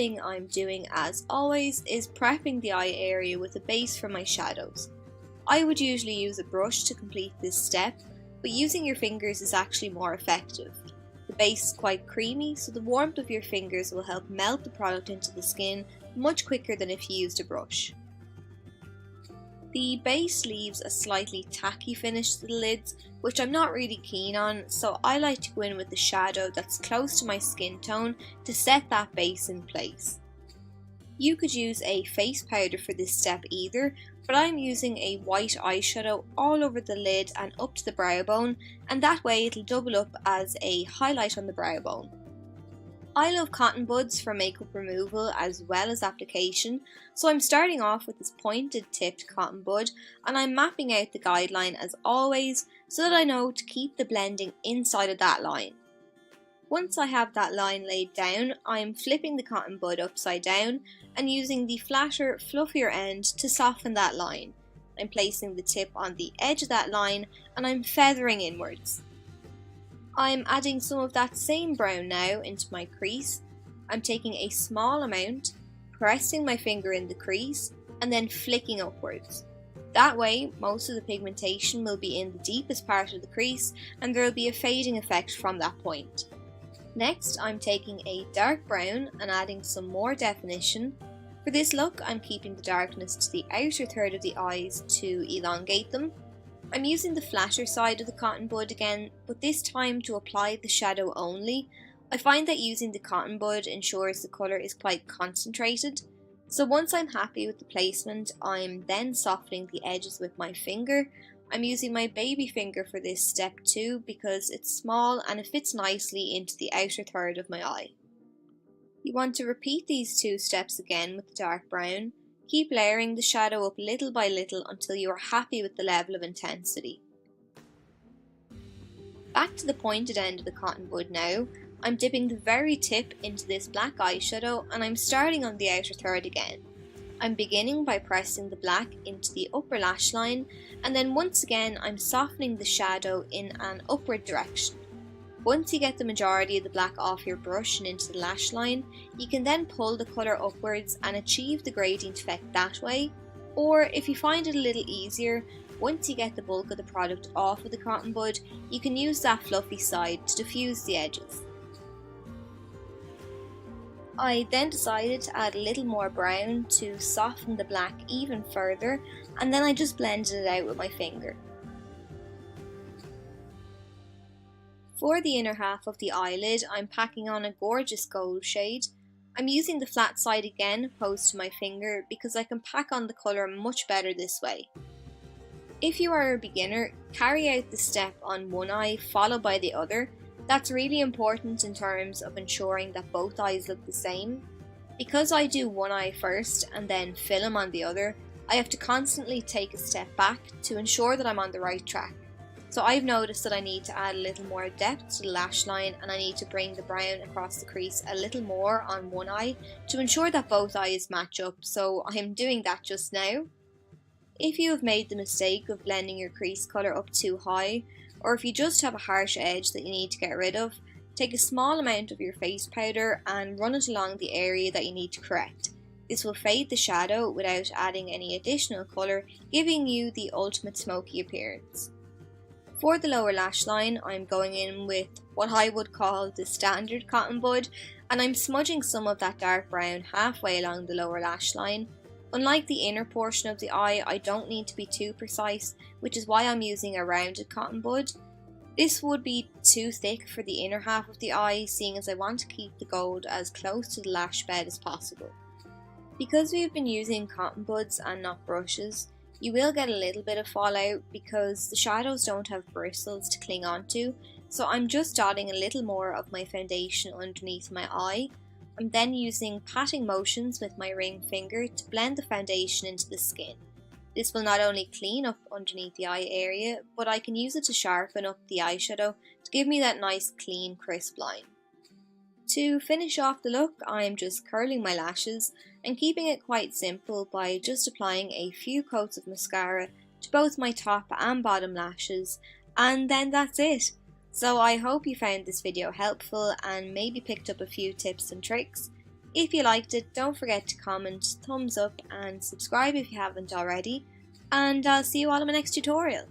thing I'm doing, as always, is prepping the eye area with a base for my shadows. I would usually use a brush to complete this step, but using your fingers is actually more effective. The base is quite creamy, so the warmth of your fingers will help melt the product into the skin much quicker than if you used a brush. The base leaves a slightly tacky finish to the lids, which I'm not really keen on, so I like to go in with the shadow that's close to my skin tone to set that base in place. You could use a face powder for this step either, but I'm using a white eyeshadow all over the lid and up to the brow bone, and that way it'll double up as a highlight on the brow bone. I love cotton buds for makeup removal as well as application, so I'm starting off with this pointed tipped cotton bud and I'm mapping out the guideline as always so that I know to keep the blending inside of that line. Once I have that line laid down, I'm flipping the cotton bud upside down and using the flatter, fluffier end to soften that line. I'm placing the tip on the edge of that line and I'm feathering inwards. I'm adding some of that same brown now into my crease. I'm taking a small amount, pressing my finger in the crease and then flicking upwards. That way most of the pigmentation will be in the deepest part of the crease and there will be a fading effect from that point. Next I'm taking a dark brown and adding some more definition. For this look I'm keeping the darkness to the outer third of the eyes to elongate them. I'm using the flatter side of the cotton bud again, but this time to apply the shadow only. I find that using the cotton bud ensures the colour is quite concentrated. So once I'm happy with the placement, I'm then softening the edges with my finger. I'm using my baby finger for this step too because it's small and it fits nicely into the outer third of my eye. You want to repeat these two steps again with the dark brown. Keep layering the shadow up little by little until you are happy with the level of intensity. Back to the pointed end of the cotton bud now, I'm dipping the very tip into this black eyeshadow and I'm starting on the outer third again. I'm beginning by pressing the black into the upper lash line and then once again I'm softening the shadow in an upward direction. Once you get the majority of the black off your brush and into the lash line, you can then pull the colour upwards and achieve the gradient effect that way, or if you find it a little easier, once you get the bulk of the product off of the cotton bud, you can use that fluffy side to diffuse the edges. I then decided to add a little more brown to soften the black even further, and then I just blended it out with my finger. For the inner half of the eyelid, I'm packing on a gorgeous gold shade. I'm using the flat side again opposed to my finger because I can pack on the colour much better this way. If you are a beginner, carry out the step on one eye followed by the other. That's really important in terms of ensuring that both eyes look the same. Because I do one eye first and then film on the other, I have to constantly take a step back to ensure that I'm on the right track. So I've noticed that I need to add a little more depth to the lash line and I need to bring the brown across the crease a little more on one eye to ensure that both eyes match up, so I'm doing that just now. If you have made the mistake of blending your crease colour up too high, or if you just have a harsh edge that you need to get rid of, take a small amount of your face powder and run it along the area that you need to correct. This will fade the shadow without adding any additional colour, giving you the ultimate smoky appearance. For the lower lash line, I'm going in with what I would call the standard cotton bud, and I'm smudging some of that dark brown halfway along the lower lash line. Unlike the inner portion of the eye, I don't need to be too precise, which is why I'm using a rounded cotton bud. This would be too thick for the inner half of the eye, seeing as I want to keep the gold as close to the lash bed as possible. Because we've been using cotton buds and not brushes, you will get a little bit of fallout because the shadows don't have bristles to cling onto, so I'm just dotting a little more of my foundation underneath my eye. I'm then using patting motions with my ring finger to blend the foundation into the skin. This will not only clean up underneath the eye area, but I can use it to sharpen up the eyeshadow to give me that nice clean crisp line. To finish off the look, I'm just curling my lashes and keeping it quite simple by just applying a few coats of mascara to both my top and bottom lashes, and then that's it. So I hope you found this video helpful and maybe picked up a few tips and tricks. If you liked it, don't forget to comment, thumbs up and subscribe if you haven't already, and I'll see you all in my next tutorial.